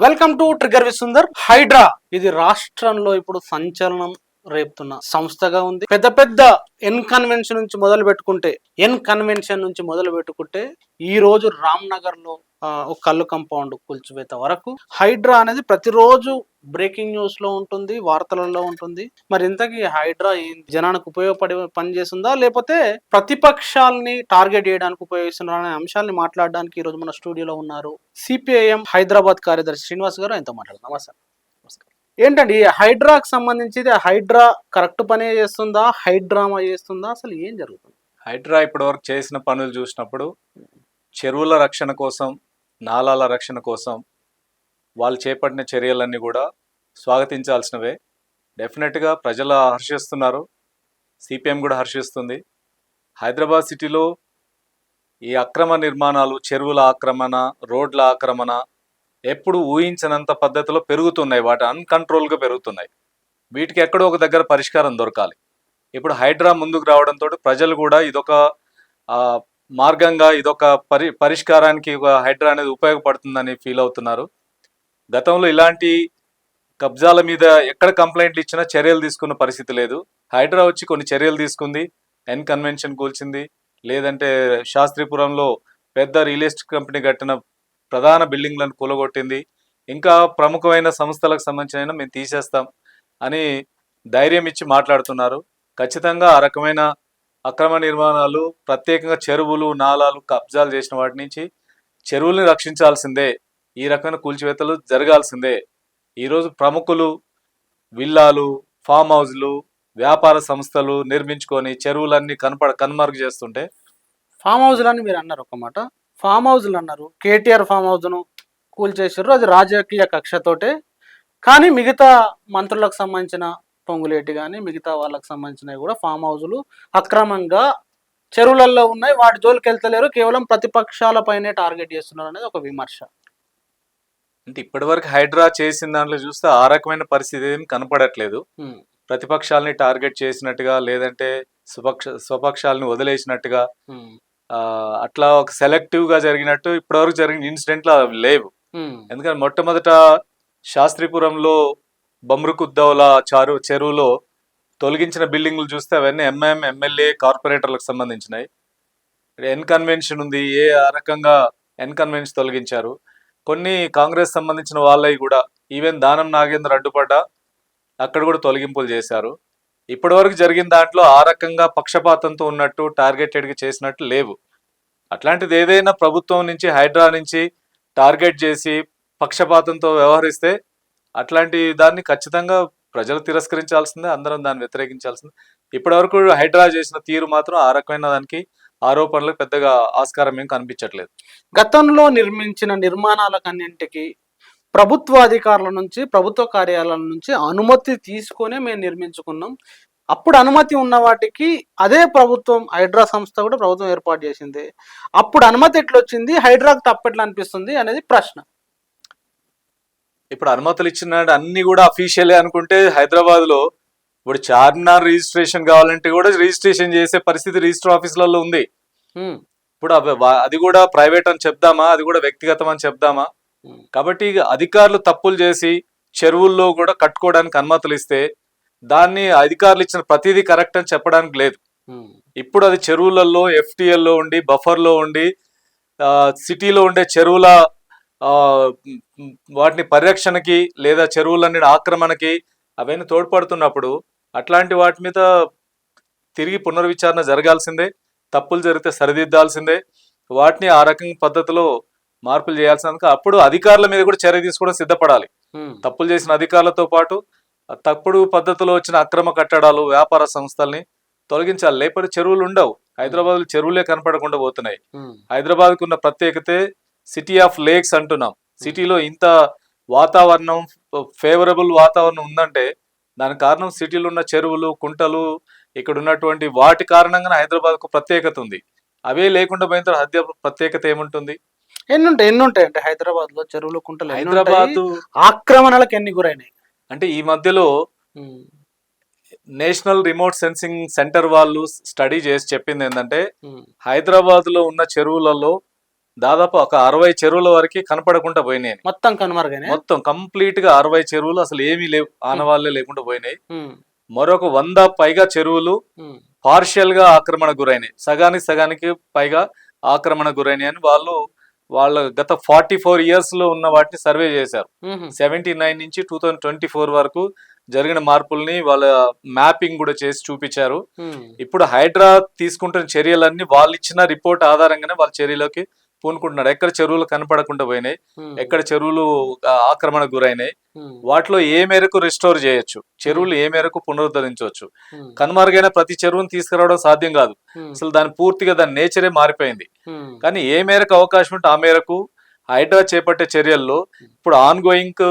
Welcome to trigger with Sundar. హైడ్రా ఇది రాష్ట్రంలో ఇప్పుడు సంచలనం రేపుతున్న సంస్థగా ఉంది. పెద్ద పెద్ద ఎన్ కన్వెన్షన్ నుంచి మొదలు పెట్టుకుంటే ఈ రోజు రామ్ నగర్ లో ఒక కళ్ళు కంపౌండ్ కూల్చివేత వరకు హైడ్రా అనేది ప్రతిరోజు బ్రేకింగ్ న్యూస్ లో ఉంటుంది, వార్తలలో ఉంటుంది. మరి ఇంతకీ హైడ్రా జనానికి ఉపయోగపడి పనిచేస్తుందా, లేకపోతే ప్రతిపక్షాలని టార్గెట్ చేయడానికి ఉపయోగిస్తున్నా అనే అంశాన్ని మాట్లాడడానికి ఈ రోజు మన స్టూడియోలో ఉన్నారు సిపిఐఎం హైదరాబాద్ కార్యదర్శి శ్రీనివాస్ గారు. ఆయనతో మాట్లాడదాం. నమస్తే. నమస్కారం. ఏంటండి హైడ్రాకి సంబంధించి హైడ్రా కరెక్ట్ పనే చేస్తుందా, హైడ్రామా చేస్తుందా, అసలు ఏం జరుగుతుంది? హైడ్రా ఇప్పటివరకు చేసిన పనులు చూసినప్పుడు చెరువుల రక్షణ కోసం, నాలాల రక్షణ కోసం వాళ్ళు చేపట్టిన చర్యలన్నీ కూడా స్వాగతించాల్సినవే. డెఫినెట్గా ప్రజలు హర్షిస్తున్నారు, సిపిఎం కూడా హర్షిస్తుంది. హైదరాబాద్ సిటీలో ఈ అక్రమ నిర్మాణాలు, చెరువుల ఆక్రమణ, రోడ్ల ఆక్రమణ ఎప్పుడు ఊహించినంత పద్ధతిలో పెరుగుతున్నాయి. వాటి అన్కంట్రోల్గా పెరుగుతున్నాయి. వీటికి ఎక్కడో ఒక దగ్గర పరిష్కారం దొరకాలి. ఇప్పుడు హైడ్రా ముందుకు రావడంతో ప్రజలు కూడా ఇదొక మార్గంగా, ఇదొక పరిష్కారానికి హైడ్రా అనేది ఉపయోగపడుతుందని ఫీల్ అవుతున్నారు. గతంలో ఇలాంటి కబ్జాల మీద ఎక్కడ కంప్లైంట్లు ఇచ్చినా చర్యలు తీసుకున్న పరిస్థితి లేదు. హైడ్రా వచ్చి కొన్ని చర్యలు తీసుకుంది. ఎన్ కన్వెన్షన్ కూల్చింది, లేదంటే శాస్త్రీపురంలో పెద్ద రియల్ ఎస్టేట్ కంపెనీ కట్టిన ప్రధాన బిల్డింగ్లను కూలగొట్టింది. ఇంకా ప్రముఖమైన సంస్థలకు సంబంధించిన మేము తీసేస్తాం అని ధైర్యం ఇచ్చి మాట్లాడుతున్నారు. ఖచ్చితంగా ఆ రకమైన అక్రమ నిర్మాణాలు, ప్రత్యేకంగా చెరువులు, నాలాలు కబ్జాలు చేసిన వాటి నుంచి చెరువుల్ని రక్షించాల్సిందే. ఈ రకమైన కూల్చివేతలు జరగాల్సిందే. ఈరోజు ప్రముఖులు విల్లాలు, ఫామ్ హౌస్లు, వ్యాపార సంస్థలు నిర్మించుకొని చెరువులన్నీ కనుమరుగు చేస్తుంటే, ఫామ్ హౌస్లని మీరు అన్నారు ఒక మాట. ఫామ్ హౌస్లు అన్నారు, కేటీఆర్ ఫామ్ హౌస్ను కూల్చేసారు, అది రాజకీయ కక్షతోటే. కానీ మిగతా మంత్రులకు సంబంధించిన పొంగులేటి కానీ మిగతా వాళ్ళకి సంబంధించినవి కూడా ఫామ్ హౌజులు అక్రమంగా చెరువులలో ఉన్నాయి, వాటి జోలికి వెళ్తలేరు, కేవలం ప్రతిపక్షాలపైనే టార్గెట్ చేస్తున్నారు అనేది ఒక విమర్శ. అంటే ఇప్పటివరకు హైడ్రా చేసిన దాంట్లో చూస్తే ఆ రకమైన పరిస్థితి ఏమి కనపడట్లేదు. ప్రతిపక్షాలని టార్గెట్ చేసినట్టుగా, లేదంటే స్వపక్షాలని వదిలేసినట్టుగా, అట్లా ఒక సెలెక్టివ్ గా జరిగినట్టు ఇప్పటివరకు జరిగిన ఇన్సిడెంట్లు లేవు. ఎందుకంటే మొట్టమొదట శాస్త్రీపురంలో బమ్రుకుద్దౌలా చెరువులో తొలగించిన బిల్డింగులు చూస్తే అవన్నీ ఎంఐఎం ఎమ్మెల్యే కార్పొరేటర్లకు సంబంధించినవి. ఎన్ కన్వెన్షన్ ఉంది, ఆ రకంగా ఎన్ కన్వెన్షన్ తొలగించారు. కొన్ని కాంగ్రెస్ సంబంధించిన వాళ్ళవి కూడా, ఈవెన్ దానం నాగేంద్ర అడ్డుపడ్డ అక్కడ కూడా తొలగింపులు చేశారు. ఇప్పటి వరకు జరిగిన దాంట్లో ఆ రకంగా పక్షపాతంతో ఉన్నట్టు, టార్గెటెడ్గా చేసినట్టు లేవు. అట్లాంటిది ఏదైనా ప్రభుత్వం నుంచి, హైడ్రా నుంచి టార్గెట్ చేసి పక్షపాతంతో వ్యవహరిస్తే అట్లాంటి దాన్ని ఖచ్చితంగా ప్రజలు తిరస్కరించాల్సిందే, అందరం దాన్ని వ్యతిరేకించాల్సిందే. ఇప్పటి వరకు హైడ్రా చేసిన తీరు మాత్రం ఆ రకమైన దానికి ఆరోపణలకు పెద్దగా ఆస్కారం ఏం కనిపించట్లేదు. గతంలో నిర్మించిన నిర్మాణాలకన్నింటికి ప్రభుత్వ అధికారుల నుంచి, ప్రభుత్వ కార్యాలయాల నుంచి అనుమతి తీసుకొనే మేము నిర్మించుకున్నాం. అప్పుడు అనుమతి ఉన్న వాటికి అదే ప్రభుత్వం, హైడ్రా సంస్థ కూడా ప్రభుత్వం ఏర్పాటు చేసింది. అప్పుడు అనుమతి ఎట్లొచ్చింది, హైడ్రాకు తప్పెట్లా అనిపిస్తుంది అనేది ప్రశ్న. ఇప్పుడు అనుమతులు ఇచ్చిన అన్ని కూడా అఫీషియలే అనుకుంటే, హైదరాబాద్ లో ఇప్పుడు చార్మినార్ రిజిస్ట్రేషన్ కావాలంటే కూడా రిజిస్ట్రేషన్ చేసే పరిస్థితి రిజిస్టర్ ఆఫీసులలో ఉంది. ఇప్పుడు అది కూడా ప్రైవేట్ అని చెప్దామా, అది కూడా వ్యక్తిగతం అని చెప్దామా? కాబట్టి అధికారులు తప్పులు చేసి చెరువుల్లో కూడా కట్టుకోవడానికి అనుమతులు ఇస్తే దాన్ని అధికారులు ఇచ్చిన ప్రతిదీ కరెక్ట్ అని చెప్పడానికి లేదు. ఇప్పుడు అది చెరువులలో ఎఫ్టిఎల్లో ఉండి, బఫర్లో ఉండి, సిటీలో ఉండే చెరువుల వాటిని పరిరక్షణకి లేదా చెరువులన్నీ ఆక్రమణకి అవన్నీ తోడ్పడుతున్నప్పుడు అట్లాంటి వాటి మీద తిరిగి పునర్విచారణ జరగాల్సిందే. తప్పులు జరిగితే సరిదిద్దాల్సిందే. వాటిని ఆ రకంగా పద్ధతిలో మార్పులు చేయాల్సింది. అప్పుడు అధికారుల మీద కూడా చర్య తీసుకోవడం సిద్ధపడాలి. తప్పులు చేసిన అధికారులతో పాటు తప్పుడు పద్ధతిలో వచ్చిన అక్రమ కట్టడాలు, వ్యాపార సంస్థల్ని తొలగించాలి. లేకపోతే చెరువులు ఉండవు. హైదరాబాద్ చెరువులే కనపడకుండా పోతున్నాయి. హైదరాబాద్ కున్న ప్రత్యేకతే సిటీ ఆఫ్ లేక్స్ అంటున్నాం. సిటీలో ఇంత వాతావరణం, ఫేవరబుల్ వాతావరణం ఉందంటే దానికి కారణం సిటీలో ఉన్న చెరువులు, కుంటలు, ఇక్కడ ఉన్నటువంటి వాటి కారణంగానే హైదరాబాద్ కు ప్రత్యేకత ఉంది. అవే లేకుండా పోయిన తర్వాత ప్రత్యేకత ఏముంటుంది? ఎన్ని ఉంటాయి అంటే హైదరాబాద్ లో చెరువులు, కుంటలు? హైదరాబాద్ ఆక్రమణలకు ఎన్ని గురైనాయి? అంటే ఈ మధ్యలో నేషనల్ రిమోట్ సెన్సింగ్ సెంటర్ వాళ్ళు స్టడీ చేసి చెప్పింది ఏంటంటే, హైదరాబాద్ లో ఉన్న చెరువులలో దాదాపు ఒక 60 చెరువుల వరకు కనపడకుండా పోయినాయి. మొత్తం కనుమరుగైనా. మొత్తం కంప్లీట్ గా 60 చెరువులు అసలు ఏమీ లేవు, ఆనవాళ్లే లేకుండా పోయినాయి. మరొక 100 పైగా చెరువులు పార్షియల్ గా ఆక్రమణ గురైనాయి, సగానికి పైగా ఆక్రమణ గురైనాయి అని వాళ్ళ గత 44 ఇయర్స్ లో ఉన్న వాటిని సర్వే చేశారు. 79 నుంచి 2024 వరకు జరిగిన మార్పుల్ని వాళ్ళ మ్యాపింగ్ కూడా చేసి చూపించారు. ఇప్పుడు హైడ్రా తీసుకుంటున్న చర్యలన్నీ వాళ్ళు ఇచ్చిన రిపోర్ట్ ఆధారంగానే వాళ్ళ చర్యలోకి పూనుకుంటున్నారు. ఎక్కడ చెరువులు కనపడకుండా పోయినాయి, ఎక్కడ చెరువులు ఆక్రమణ గురైనాయి, వాటిలో ఏ మేరకు రిస్టోర్ చేయొచ్చు, చెరువులు ఏ మేరకు పునరుద్ధరించవచ్చు. కనుమరుగైన ప్రతి చెరువును తీసుకురావడం సాధ్యం కాదు, అసలు పూర్తిగా దాని నేచరే మారిపోయింది. కానీ ఏ మేరకు అవకాశం ఉంటే ఆ మేరకు హైడ్రా చేపట్టే చర్యల్లో ఇప్పుడు ఆన్ గోయింగ్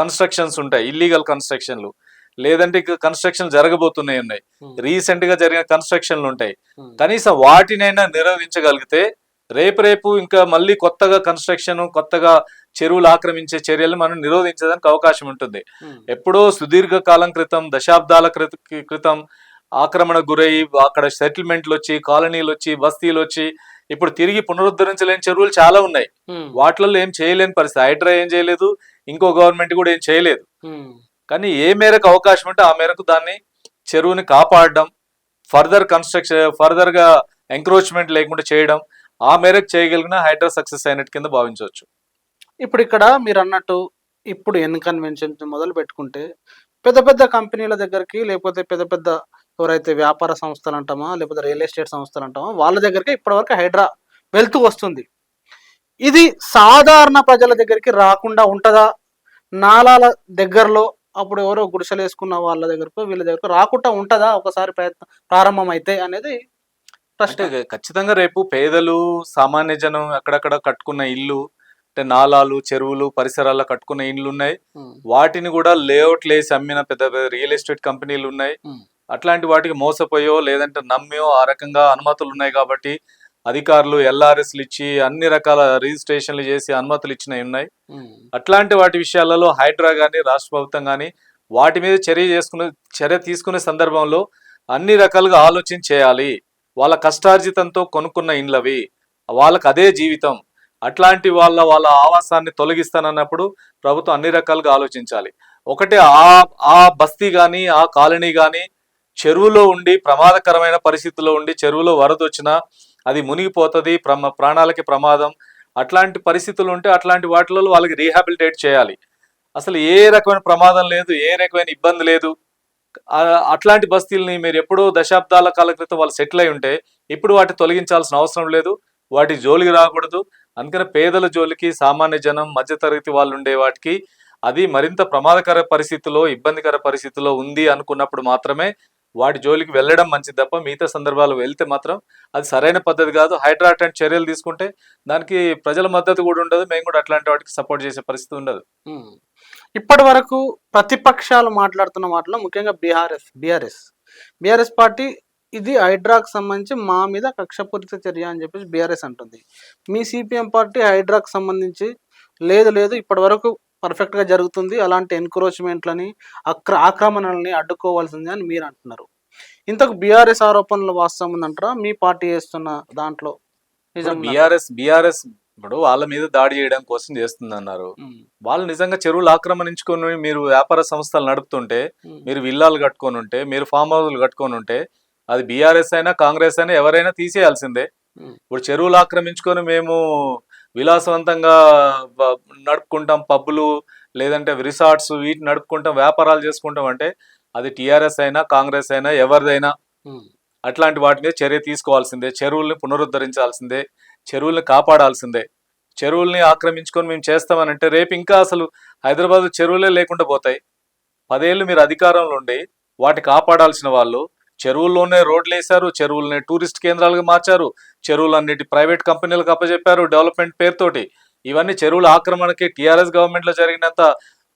కన్స్ట్రక్షన్స్ ఉంటాయి, ఇల్లీగల్ కన్స్ట్రక్షన్లు, లేదంటే కన్స్ట్రక్షన్ జరగబోతున్నాయి ఉన్నాయి, రీసెంట్ గా జరిగిన కన్స్ట్రక్షన్లు ఉంటాయి. కనీసం వాటినైనా నిరోధించగలిగితే రేపు ఇంకా మళ్ళీ కొత్తగా కన్స్ట్రక్షన్, కొత్తగా చెరువులు ఆక్రమించే చర్యలు మనం నిరోధించడానికి అవకాశం ఉంటుంది. ఎప్పుడో సుదీర్ఘ కాలం క్రితం, దశాబ్దాల క్రితం ఆక్రమణ గురై అక్కడ సెటిల్మెంట్లు వచ్చి, కాలనీలు వచ్చి, బస్తీలు వచ్చి ఇప్పుడు తిరిగి పునరుద్ధరించలేని చెరువులు చాలా ఉన్నాయి. వాటిల్లో ఏం చేయలేని పరిస్థితి. హైడ్రా ఏం చేయలేదు, ఇంకో గవర్నమెంట్ కూడా ఏం చేయలేదు. కానీ ఏ మేరకు అవకాశం ఉంటే ఆ మేరకు దాన్ని చెరువుని కాపాడడం, ఫర్దర్ గా ఎంక్రోచ్మెంట్ లేకుండా చేయడం, ఆ మేరకు చేయగలిగిన హైడ్రా సక్సెస్ అయినట్టు కింద భావించవచ్చు. ఇప్పుడు ఇక్కడ మీరు అన్నట్టు ఇప్పుడు కన్వెన్షన్ మొదలు పెట్టుకుంటే పెద్ద పెద్ద కంపెనీల దగ్గరికి, లేకపోతే పెద్ద పెద్ద ఎవరైతే వ్యాపార సంస్థలు అంటామా, లేకపోతే రియల్ ఎస్టేట్ సంస్థలు అంటామా, వాళ్ళ దగ్గరికి ఇప్పటివరకు హైడ్రా వెళ్తూ వస్తుంది. ఇది సాధారణ ప్రజల దగ్గరికి రాకుండా ఉంటుందా? నాలాల దగ్గరలో అప్పుడు ఎవరో గుడిసెలు వేసుకున్న వాళ్ళ దగ్గరకు, వీళ్ళ దగ్గరకు రాకుండా ఉంటుందా ఒకసారి ప్రయత్నం ప్రారంభం అయితే అనేది అంటే ఖచ్చితంగా రేపు పేదలు, సామాన్య జనం అక్కడక్కడ కట్టుకున్న ఇల్లు, అంటే నాలాలు, చెరువులు పరిసరాల్లో కట్టుకున్న ఇండ్లు ఉన్నాయి. వాటిని కూడా లేఅవుట్లు వేసి అమ్మిన పెద్ద పెద్ద రియల్ ఎస్టేట్ కంపెనీలు ఉన్నాయి. అట్లాంటి వాటికి మోసపోయో లేదంటే నమ్మో ఆ రకంగా అనుమతులు ఉన్నాయి కాబట్టి అధికారులు ఎల్ఆర్ఎస్లు ఇచ్చి అన్ని రకాల రిజిస్ట్రేషన్లు చేసి అనుమతులు ఇచ్చినవి ఉన్నాయి. అట్లాంటి వాటి విషయాలలో హైడ్రా కానీ రాష్ట్ర ప్రభుత్వం కానీ వాటి మీద చర్య తీసుకునే సందర్భంలో అన్ని రకాలుగా ఆలోచన చేయాలి. వాళ్ళ కష్టార్జితంతో కొనుక్కున్న ఇండ్లవి, వాళ్ళకి అదే జీవితం. అట్లాంటి వాళ్ళ ఆవాసాన్ని తొలగిస్తానన్నప్పుడు ప్రభుత్వం అన్ని రకాలుగా ఆలోచించాలి. ఒకటి ఆ బస్తీ కానీ ఆ కాలనీ కానీ చెరువులో ఉండి ప్రమాదకరమైన పరిస్థితుల్లో ఉండి చెరువులో వరద వచ్చినా అది మునిగిపోతుంది, ప్రాణాలకి ప్రమాదం, అట్లాంటి పరిస్థితులు ఉంటే అట్లాంటి వాటిలో వాళ్ళకి రీహాబిలిటేట్ చేయాలి. అసలు ఏ రకమైన ప్రమాదం లేదు, ఏ రకమైన ఇబ్బంది లేదు. అట్లాంటి బస్తీల్ని మీరు ఎప్పుడో దశాబ్దాల కాల క్రితం వాళ్ళు సెటిల్ అయి ఉంటే ఇప్పుడు వాటి తొలగించాల్సిన అవసరం లేదు, వాటి జోలికి రాకూడదు. అందుకని పేదల జోలికి, సామాన్య జనం, మధ్యతరగతి వాళ్ళు ఉండే వాటికి అది మరింత ప్రమాదకర పరిస్థితిలో, ఇబ్బందికర పరిస్థితిలో ఉంది అనుకున్నప్పుడు మాత్రమే వాటి జోలికి వెళ్ళడం మంచిది తప్ప మిగతా సందర్భాలు వెళ్తే మాత్రం అది సరైన పద్ధతి కాదు. హైడ్రా అట్లాంటి చర్యలు తీసుకుంటే దానికి ప్రజల మద్దతు కూడా ఉండదు, మేము కూడా అట్లాంటి వాటికి సపోర్ట్ చేసే పరిస్థితి ఉండదు. ఇప్పటి వరకు ప్రతిపక్షాలు మాట్లాడుతున్న వాటిలో ముఖ్యంగా బీఆర్ఎస్ పార్టీ ఇది హైడ్రాకు సంబంధించి మా మీద కక్షపూరిత చర్య అని చెప్పేసి బీఆర్ఎస్ అంటుంది. మీ సిపిఎం పార్టీ హైడ్రాకు సంబంధించి లేదు ఇప్పటి వరకు పర్ఫెక్ట్గా జరుగుతుంది, అలాంటి ఎన్క్రోచ్మెంట్లని ఆక్రమణలని అడ్డుకోవాల్సింది అని మీరు అంటున్నారు. ఇంతకు బీఆర్ఎస్ ఆరోపణలు వాస్తవం ఉందంటారా? మీ పార్టీ చేస్తున్న దాంట్లో బీఆర్ఎస్ ఇప్పుడు వాళ్ళ మీద దాడి చేయడం కోసం చేస్తుంది అన్నారు. వాళ్ళు నిజంగా చెరువులు ఆక్రమణించుకొని మీరు వ్యాపార సంస్థలు నడుపుతుంటే, మీరు విల్లాలు కట్టుకొని ఉంటే, మీరు ఫామ్ హౌస్లు కట్టుకొని ఉంటే అది బీఆర్ఎస్ అయినా కాంగ్రెస్ అయినా ఎవరైనా తీసేయాల్సిందే. ఇప్పుడు చెరువులు ఆక్రమించుకొని మేము విలాసవంతంగా నడుపుకుంటాం, పబ్బులు లేదంటే రిసార్ట్స్ వీటి నడుపుకుంటాం, వ్యాపారాలు చేసుకుంటాం అంటే అది టీఆర్ఎస్ అయినా కాంగ్రెస్ అయినా ఎవరిదైనా అట్లాంటి వాటి మీద చర్య తీసుకోవాల్సిందే. చెరువుల్ని పునరుద్ధరించాల్సిందే, చెరువుల్ని కాపాడాల్సిందే. చెరువుల్ని ఆక్రమించుకొని మేము చేస్తామనంటే రేపు ఇంకా అసలు హైదరాబాద్ చెరువులే లేకుండా పోతాయి. 10 ఏళ్ళు మీరు అధికారంలో ఉండి వాటి కాపాడాల్సిన వాళ్ళు చెరువుల్లోనే రోడ్లు వేశారు, చెరువుల్ని టూరిస్ట్ కేంద్రాలుగా మార్చారు, చెరువులన్నిటి ప్రైవేట్ కంపెనీలకు అప్పచెప్పారు డెవలప్మెంట్ పేరుతోటి. ఇవన్నీ చెరువుల ఆక్రమణకి టీఆర్ఎస్ గవర్నమెంట్లో జరిగినంత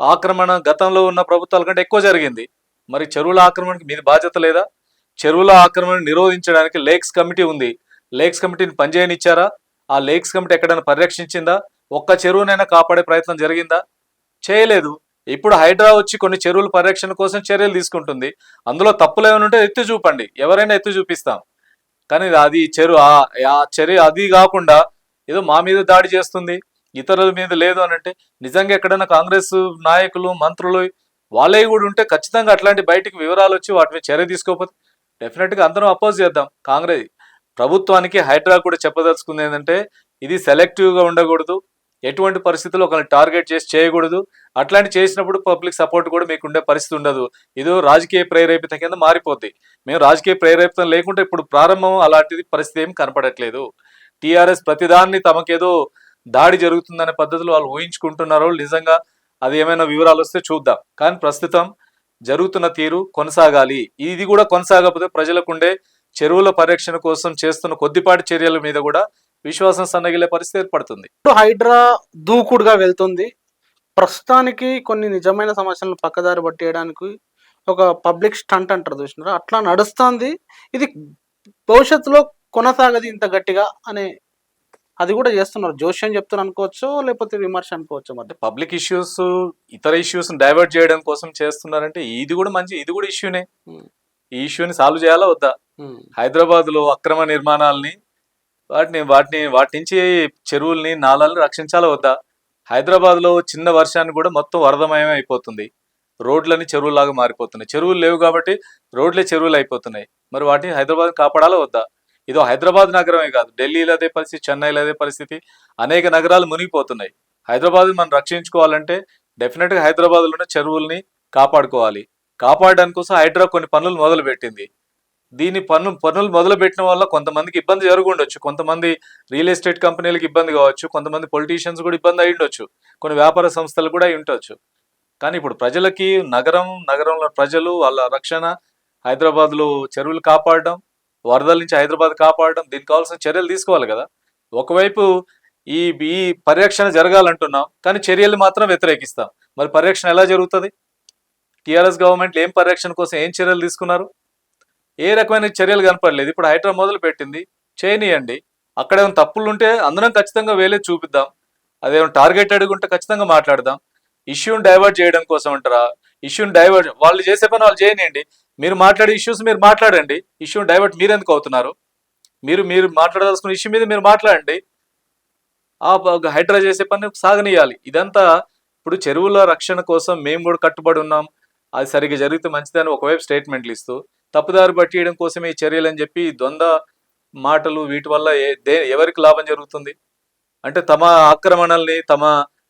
ఆక్రమణ గతంలో ఉన్న ప్రభుత్వాల కంటే ఎక్కువ జరిగింది. మరి చెరువుల ఆక్రమణకి మీది బాధ్యత లేదా? చెరువుల ఆక్రమణ నిరోధించడానికి లేక్స్ కమిటీ ఉంది, లేక్స్ కమిటీని పనిచేయనిచ్చారా? ఆ లేక్స్ కమిటీ ఎక్కడైనా పరిరక్షించిందా? ఒక్క చెరువునైనా కాపాడే ప్రయత్నం జరిగిందా? చేయలేదు. ఇప్పుడు హైడ్రా వచ్చి కొన్ని చెరువుల పరిరక్షణ కోసం చర్యలు తీసుకుంటుంది. అందులో తప్పులు ఏమైనా ఉంటే ఎత్తి చూపండి, ఎవరైనా ఎత్తి చూపిస్తాం. కానీ అది చర్య అది కాకుండా ఏదో మా మీద దాడి చేస్తుంది, ఇతరుల మీద లేదు అని అంటే, నిజంగా ఎక్కడైనా కాంగ్రెస్ నాయకులు మంత్రులు వాళ్ళే కూడా ఉంటే ఖచ్చితంగా అట్లాంటి బయటికి వివరాలు వచ్చి వాటి మీద చర్య తీసుకోకపోతే డెఫినెట్గా అందరం అపోజ్ చేద్దాం. కాంగ్రెస్ ప్రభుత్వానికి హైడ్రా కూడా చెప్పదలుచుకుంది ఏంటంటే, ఇది సెలెక్టివ్గా ఉండకూడదు, ఎటువంటి పరిస్థితుల్లో ఒకరిని టార్గెట్ చేసి చేయకూడదు, అట్లాంటి చేసినప్పుడు పబ్లిక్ సపోర్ట్ కూడా మీకు ఉండే పరిస్థితి ఉండదు, ఇదో రాజకీయ ప్రేరేపిత కింద మారిపోద్ది. మేము రాజకీయ ప్రేరేపితం లేకుంటే ఇప్పుడు ప్రారంభం అలాంటిది పరిస్థితి ఏం కనపడట్లేదు. టీఆర్ఎస్ ప్రతిదాన్ని తమకేదో దాడి జరుగుతుందనే పద్ధతిలో వాళ్ళు ఊహించుకుంటున్నారో నిజంగా అది ఏమైనా వివరాలు వస్తే చూద్దాం. కానీ ప్రస్తుతం జరుగుతున్న తీరు కొనసాగాలి. ఇది కూడా కొనసాగకపోతే ప్రజలకుండే చెరువుల పరిరక్షణ కోసం చేస్తున్న కొద్దిపాటి చర్యల మీద కూడా విశ్వాసం సన్నగిలే పరిస్థితి ఏర్పడుతుంది. ఇప్పుడు హైడ్రా దూకుడుగా వెళ్తుంది. ప్రస్తుతానికి కొన్ని నిజమైన సమస్యలను పక్కదారి పట్టేయడానికి ఒక పబ్లిక్ స్టంట్ అంటారు చూసినారా, అట్లా నడుస్తుంది. ఇది భవిష్యత్తులో కొనసాగదు ఇంత గట్టిగా అనే అది కూడా చేస్తున్నారు. జోష్యం చెప్తున్నారు అనుకోవచ్చు, లేకపోతే విమర్శ అనుకోవచ్చు. మరి పబ్లిక్ ఇష్యూస్ ఇతర ఇష్యూస్ డైవర్ట్ చేయడం కోసం చేస్తున్నారంటే ఇది కూడా మంచి, ఇది కూడా ఇష్యూనే. ఈ ఇష్యూని సాల్వ్ చేయాలా వద్దా? హైదరాబాద్ లో అక్రమ నిర్మాణాలని వాటి నుంచి చెరువుల్ని నాలాలను రక్షించాలా వద్దా? హైదరాబాద్ లో చిన్న వర్షాన్ని కూడా మొత్తం వరదమయం అయిపోతుంది, రోడ్లని చెరువులాగా మారిపోతున్నాయి. చెరువులు లేవు కాబట్టి రోడ్లే చెరువులు అయిపోతున్నాయి. మరి వాటిని హైదరాబాద్ కాపాడాలా వద్దా? ఇదో హైదరాబాద్ నగరమే కాదు, ఢిల్లీలో అదే పరిస్థితి, చెన్నైలో అదే పరిస్థితి, అనేక నగరాలు మునిగిపోతున్నాయి. హైదరాబాద్ మనం రక్షించుకోవాలంటే డెఫినెట్గా హైదరాబాద్లోనే చెరువుల్ని కాపాడుకోవాలి. కాపాడడానికి కోసం హైడ్రా కొన్ని పనులు మొదలు పెట్టింది. దీని పనులు మొదలు పెట్టిన వల్ల కొంతమందికి ఇబ్బంది జరుగుండొచ్చు, కొంతమంది రియల్ ఎస్టేట్ కంపెనీలకు ఇబ్బంది కావచ్చు, కొంతమంది పొలిటీషియన్స్ కూడా ఇబ్బంది అయి ఉండొచ్చు, కొన్ని వ్యాపార సంస్థలు కూడా అయి ఉండొచ్చు. కానీ ఇప్పుడు ప్రజలకి నగరంలో ప్రజలు వాళ్ళ రక్షణ, హైదరాబాద్లో చెరువులు కాపాడడం, వరదల నుంచి హైదరాబాద్ కాపాడడం, దీనికి కావాల్సిన చర్యలు తీసుకోవాలి కదా. ఒకవైపు ఈ ఈ పరిరక్షణ జరగాలంటున్నాం, కానీ చర్యలు మాత్రం వ్యతిరేకిస్తాం. మరి పరిరక్షణ ఎలా జరుగుతుంది? టీఆర్ఎస్ గవర్నమెంట్ ఏం పరిరక్షణ కోసం ఏం చర్యలు తీసుకున్నారు? ఏ రకమైన చర్యలు కనపడలేదు. ఇప్పుడు హైడ్రా మొదలు పెట్టింది, చేయనియండి. అక్కడ ఏమైనా తప్పులు ఉంటే అందరం ఖచ్చితంగా వేలే చూపిద్దాం. అదేమైనా టార్గెట్ అడుగుంటే ఖచ్చితంగా మాట్లాడదాం. ఇష్యూని డైవర్ట్ చేయడం కోసం అంటారా? ఇష్యూని డైవర్ట్ వాళ్ళు చేసే పని వాళ్ళు చేయనియండి. మీరు మాట్లాడే ఇష్యూస్ మీరు మాట్లాడండి. ఇష్యూని డైవర్ట్ మీరు ఎందుకు అవుతున్నారు? మీరు మాట్లాడాల్సిన ఇష్యూ మీద మీరు మాట్లాడండి. ఆ హైడ్రా చేసే పని సాగనీయాలి. ఇదంతా ఇప్పుడు చెరువుల రక్షణ కోసం మేము కూడా కట్టుబడి ఉన్నాం, అది సరిగ్గా జరిగితే మంచిదని ఒకవైపు స్టేట్మెంట్లు ఇస్తూ తప్పుదారి పట్టియడం కోసమే ఈ చర్యలు అని చెప్పి ద్వంద్వ మాటలు, వీటి వల్ల ఎవరికి లాభం జరుగుతుంది? అంటే తమ ఆక్రమణల్ని, తమ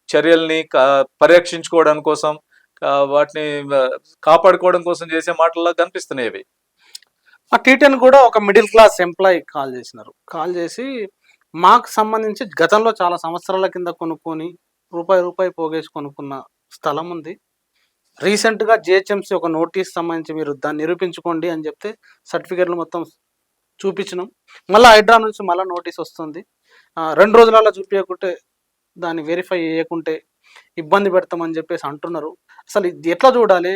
చర్యల్ని పరిరక్షించుకోవడం కోసం, వాటిని కాపాడుకోవడం కోసం చేసే మాటల్లా కనిపిస్తున్నాయి అవి. ఆ టీటెన్ కూడా ఒక మిడిల్ క్లాస్ ఎంప్లాయీ కాల్ చేసినారు. కాల్ చేసి మాకు సంబంధించి గతంలో చాలా సంవత్సరాల కింద కొనుక్కొని రూపాయి పోగేసి కొనుక్కున్న స్థలం ఉంది. రీసెంట్గా జిహెచ్ఎంసీ ఒక నోటీస్ సంబంధించి మీరు దాన్ని నిరూపించుకోండి అని చెప్తే సర్టిఫికేట్లు మొత్తం చూపించినాం. మళ్ళీ హైడ్రా నుంచి మళ్ళీ నోటీస్ వస్తుంది. 2 రోజులలో చూపించకుంటే, దాన్ని వెరిఫై చేయకుంటే ఇబ్బంది పెడతామని చెప్పేసి అంటున్నారు. అసలు ఇది ఎట్లా చూడాలి?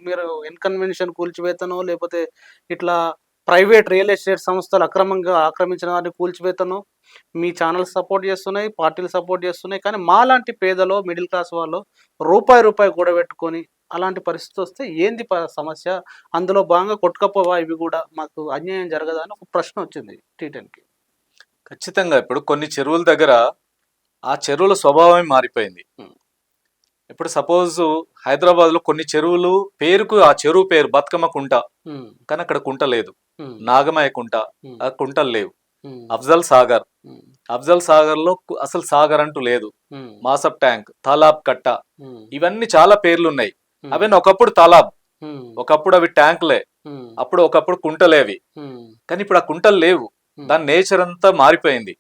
మీరు ఇన్కన్వెన్షన్ కూల్చివేతనో, లేకపోతే ఇట్లా ప్రైవేట్ రియల్ ఎస్టేట్ సంస్థలు అక్రమంగా ఆక్రమించిన వారిని కూల్చివేతనో మీ ఛానల్స్ సపోర్ట్ చేస్తున్నాయి, పార్టీలు సపోర్ట్ చేస్తున్నాయి. కానీ మాలాంటి పేదలో, మిడిల్ క్లాస్ వాళ్ళు రూపాయి కూడబెట్టుకొని అలాంటి పరిస్థితి వస్తే ఏంది సమస్య? అందులో భాగంగా కొట్టుకపోవా ఇవి కూడా, మాకు అన్యాయం జరగదా అని ఒక ప్రశ్న వచ్చింది టీటెన్కి. ఖచ్చితంగా ఇప్పుడు కొన్ని చెరువుల దగ్గర ఆ చెరువుల స్వభావమే మారిపోయింది. ఇప్పుడు సపోజ్ హైదరాబాద్ లో కొన్ని చెరువులు పేరుకు, ఆ చెరువు పేరు బతుకమ్మ కుంట, కానీ అక్కడ కుంట లేదు. నాగమయ్య కుంట, ఆ కుంటలు లేవు. అఫ్జల్ సాగర్ లో అసలు సాగర్ అంటూ లేదు. మాసబ్ ట్యాంక్, తాలాబ్ కట్ట, ఇవన్నీ చాలా పేర్లు ఉన్నాయి. అవన్నీ ఒకప్పుడు తాలాబ్, ఒకప్పుడు అవి ట్యాంకులే, ఒకప్పుడు కుంటలేవి. కానీ ఇప్పుడు ఆ కుంటలు లేవు. దాని నేచర్ అంతా మారిపోయింది.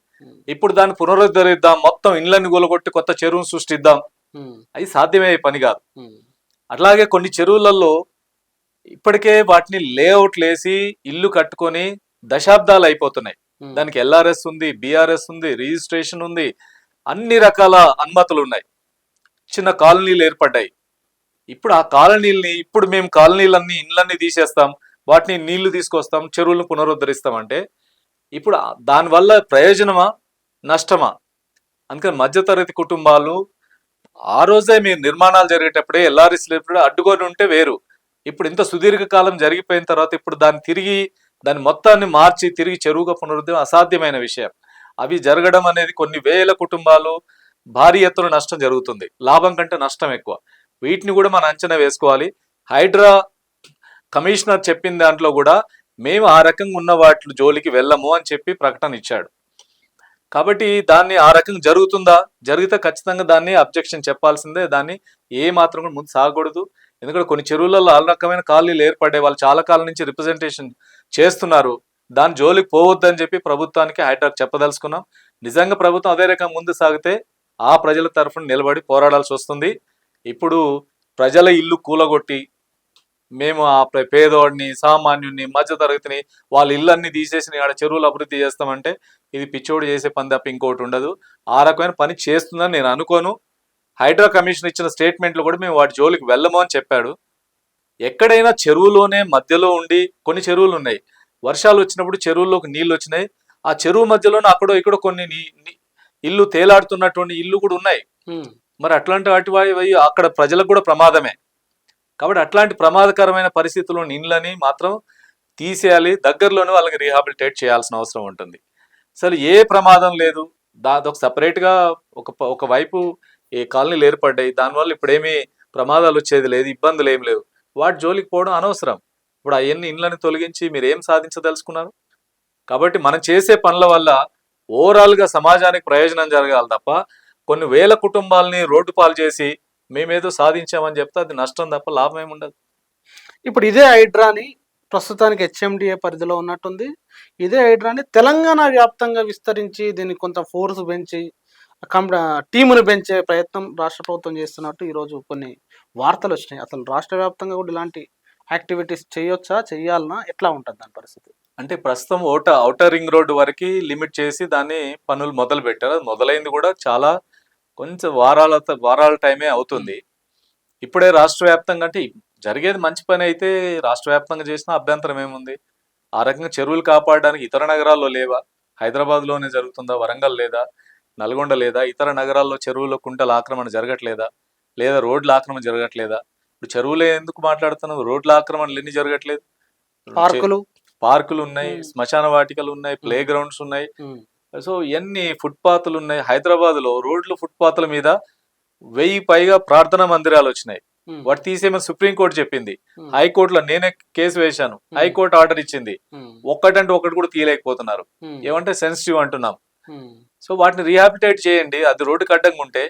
ఇప్పుడు దాన్ని పునరుద్ధరిద్దాం, మొత్తం ఇండ్లన్నీ గొలగొట్టి కొత్త చెరువును సృష్టిద్దాం, అది సాధ్యమయ్యే పని కాదు. అట్లాగే కొన్ని చెరువులలో ఇప్పటికే వాటిని లేఅవుట్లు వేసి ఇల్లు కట్టుకొని దశాబ్దాలు అయిపోతున్నాయి. దానికి ఎల్ఆర్ఎస్ ఉంది, బిఆర్ఎస్ ఉంది, రిజిస్ట్రేషన్ ఉంది, అన్ని రకాల అనుమతులు ఉన్నాయి. చిన్న కాలనీలు ఏర్పడ్డాయి. ఇప్పుడు ఆ కాలనీల్ని, ఇప్పుడు మేము కాలనీలన్నీ ఇండ్లన్నీ తీసేస్తాం, వాటిని నీళ్లు తీసుకొస్తాం, చెరువులను పునరుద్ధరిస్తామంటే ఇప్పుడు దానివల్ల ప్రయోజనమా నష్టమా? అందుకని మధ్యతరగతి కుటుంబాలు ఆ రోజే మీరు నిర్మాణాలు జరిగేటప్పుడే ఎల్ఆర్ఎస్ అడ్డుకొని ఉంటే వేరు. ఇప్పుడు ఇంత సుదీర్ఘకాలం జరిగిపోయిన తర్వాత ఇప్పుడు దాన్ని మొత్తాన్ని మార్చి తిరిగి చెరువుగా పునరుద్ధరణ అసాధ్యమైన విషయం. అవి జరగడం అనేది కొన్ని వేల కుటుంబాలు భారీ ఎత్తున నష్టం జరుగుతుంది, లాభం కంటే నష్టం ఎక్కువ. వీటిని కూడా మనం అంచనా వేసుకోవాలి. హైడ్రా కమిషనర్ చెప్పిన దాంట్లో కూడా మేము ఆ రకంగా ఉన్న వాటి జోలికి వెళ్ళము అని చెప్పి ప్రకటన ఇచ్చాడు. కాబట్టి దాన్ని ఆ రకంగా జరుగుతుందా, జరిగితే ఖచ్చితంగా దాన్ని అబ్జెక్షన్ చెప్పాల్సిందే. దాన్ని ఏ మాత్రం కూడా ముందు సాగకూడదు. ఎందుకంటే కొన్ని చెరువులలో ఆ రకమైన కాలనీలు ఏర్పడే వాళ్ళు చాలా కాలం నుంచి రిప్రజెంటేషన్ చేస్తున్నారు. దాని జోలికి పోవద్దని చెప్పి ప్రభుత్వానికి హైడ్రాకు చెప్పదలుచుకున్నాం. నిజంగా ప్రభుత్వం అదే రకంగా ముందు సాగితే ఆ ప్రజల తరఫున నిలబడి పోరాడాల్సి వస్తుంది. ఇప్పుడు ప్రజల ఇల్లు కూలగొట్టి మేము ఆ పేదోడిని, సామాన్యుడిని, మధ్యతరగతిని వాళ్ళ ఇళ్ళన్ని తీసేసి ఆడ చెరువులు అభివృద్ధి చేస్తామంటే ఇది పిచ్చోడు చేసే పని తప్ప ఇంకోటి ఉండదు. ఆ రకమైన పని చేస్తుందని నేను అనుకోను. హైడ్రా కమిషన్ ఇచ్చిన స్టేట్మెంట్లో కూడా మేము వాటి జోలికి వెళ్ళము అని చెప్పాడు. ఎక్కడైనా చెరువులోనే మధ్యలో ఉండి కొన్ని చెరువులు ఉన్నాయి, వర్షాలు వచ్చినప్పుడు చెరువుల్లోకి నీళ్ళు వచ్చినాయి, ఆ చెరువు మధ్యలోనే అక్కడో ఇక్కడ కొన్ని ఇల్లు తేలాడుతున్నటువంటి ఇల్లు కూడా ఉన్నాయి. మరి అట్లాంటి వాటి అక్కడ ప్రజలకు కూడా ప్రమాదమే. కాబట్టి అట్లాంటి ప్రమాదకరమైన పరిస్థితుల్లో ఇండ్లని మాత్రం తీసేయాలి, దగ్గరలోనే వాళ్ళకి రీహాబిలిటేట్ చేయాల్సిన అవసరం ఉంటుంది. అసలు ఏ ప్రమాదం లేదు, దాదొక సపరేట్గా ఒకవైపు ఈ కాలనీలు ఏర్పడ్డాయి, దానివల్ల ఇప్పుడేమీ ప్రమాదాలు వచ్చేది లేదు, ఇబ్బందులు ఏం లేవు. వాటి జోలికి పోవడం అనవసరం. ఇప్పుడు అవన్నీ ఇండ్లని తొలగించి మీరు ఏం సాధించదలుచుకున్నారు? కాబట్టి మనం చేసే పనుల వల్ల ఓవరాల్గా సమాజానికి ప్రయోజనం జరగాలి తప్ప కొన్ని వేల కుటుంబాలని రోడ్డు పాలు చేసి మేమేదో సాధించామని చెప్తే అది నష్టం తప్ప లాభం ఏమి ఉండదు. ఇప్పుడు ఇదే హైడ్రాని ప్రస్తుతానికి హెచ్ఎండిఏ పరిధిలో ఉన్నట్టుంది. ఇదే హైడ్రాని తెలంగాణ వ్యాప్తంగా విస్తరించి దీన్ని కొంత ఫోర్స్ పెంచి టీమును పెంచే ప్రయత్నం రాష్ట్ర ప్రభుత్వం చేస్తున్నట్టు ఈరోజు కొన్ని వార్తలు వచ్చినాయి. అసలు రాష్ట్ర వ్యాప్తంగా కూడా ఇలాంటి యాక్టివిటీస్ చేయొచ్చా, చెయ్యాలనా, ఎట్లా ఉంటుంది దాని పరిస్థితి? అంటే ప్రస్తుతం ఔటర్ రింగ్ రోడ్డు వరకు లిమిట్ చేసి దాన్ని పనులు మొదలు పెట్టారు. అది మొదలైంది కూడా చాలా కొంచెం వారాల టైమే అవుతుంది. ఇప్పుడే రాష్ట్ర వ్యాప్తంగా అంటే జరిగేది మంచి పని అయితే రాష్ట్ర వ్యాప్తంగా చేసిన అభ్యంతరం ఏముంది? ఆ రకంగా చెరువులు కాపాడడానికి ఇతర నగరాల్లో లేవా? హైదరాబాద్లోనే జరుగుతుందా? వరంగల్ లేదా? నల్గొండ లేదా? ఇతర నగరాల్లో చెరువుల కుంటల ఆక్రమణ జరగట్లేదా? లేదా రోడ్ల ఆక్రమణ జరగట్లేదా? ఇప్పుడు చెరువులే ఎందుకు మాట్లాడుతున్నాం, రోడ్ల ఆక్రమణలు ఎన్ని జరగట్లేదు? పార్కులు ఉన్నాయి, శ్మశాన వాటికలు ఉన్నాయి, ప్లే గ్రౌండ్స్ ఉన్నాయి. సో ఎన్ని ఫుట్పాత్లు ఉన్నాయి. హైదరాబాద్ లో రోడ్లు ఫుట్పాత్ల మీద 1000 పైగా ప్రార్థనా మందిరాలు వచ్చినాయి. వాటి తీసేమని సుప్రీంకోర్టు చెప్పింది. హైకోర్టులో నేనే కేసు వేశాను, హైకోర్టు ఆర్డర్ ఇచ్చింది. ఒక్కటంటే ఒకటి కూడా తీయలేకపోతున్నారు. ఏమంటే సెన్సిటివ్ అంటున్నాం. సో వాటిని రీహాబిలిటేట్ చేయండి. అది రోడ్డుకి అడ్డంగా ఉంటే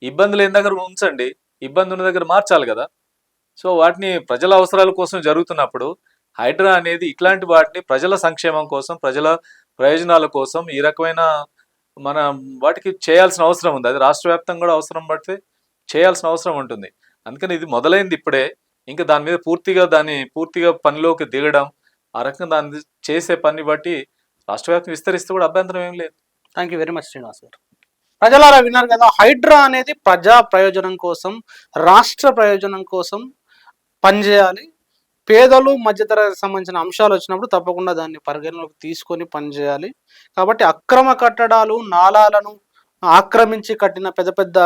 ఇబ్బంది లేని దగ్గర ఉంచండి, ఇబ్బంది ఉన్న దగ్గర మార్చాలి కదా. సో వాటిని ప్రజల అవసరాల కోసం జరుగుతున్నప్పుడు హైడ్రా అనేది ఇట్లాంటి వాటిని ప్రజల సంక్షేమం కోసం, ప్రజల ప్రయోజనాల కోసం ఈ రకమైన మన వాటికి చేయాల్సిన అవసరం ఉంది. అది రాష్ట్ర వ్యాప్తంగా కూడా అవసరం పడితే చేయాల్సిన అవసరం ఉంటుంది. అందుకని ఇది మొదలైంది ఇప్పుడే. ఇంకా దాని మీద పూర్తిగా పనిలోకి దిగడం, ఆ రకంగా దాన్ని చేసే పని బట్టి రాష్ట్ర వ్యాప్తంగా విస్తరిస్తే కూడా అభ్యంతరం ఏం లేదు. Thank you very much Srinivas గారు. ప్రజలారా విన్నారు కదా, హైడ్రా అనేది ప్రజా ప్రయోజనం కోసం, రాష్ట్ర ప్రయోజనం కోసం పనిచేయాలి. పేదలు మధ్యతరగతికి సంబంధించిన అంశాలు వచ్చినప్పుడు తప్పకుండా దాన్ని పరిగణలోకి తీసుకొని పనిచేయాలి. కాబట్టి అక్రమ కట్టడాలు, నాలాలను ఆక్రమించి కట్టిన పెద్ద పెద్ద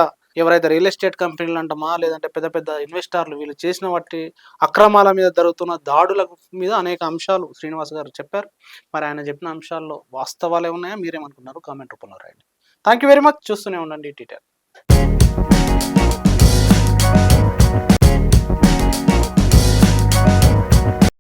ఎవరైతే రియల్ ఎస్టేట్ కంపెనీలు అంటామా, లేదంటే పెద్ద పెద్ద ఇన్వెస్టర్లు వీళ్ళు చేసిన వాటి అక్రమాల మీద జరుగుతున్న దాడుల మీద అనేక అంశాలు శ్రీనివాస్ గారు చెప్పారు. మరి ఆయన చెప్పిన అంశాల్లో వాస్తవాలు ఏమున్నాయో మీరేమనుకున్నారు కామెంట్ రూపంలో రాయండి. Thank you very much. చూస్తూనే ఉండండి టీటీఆర్.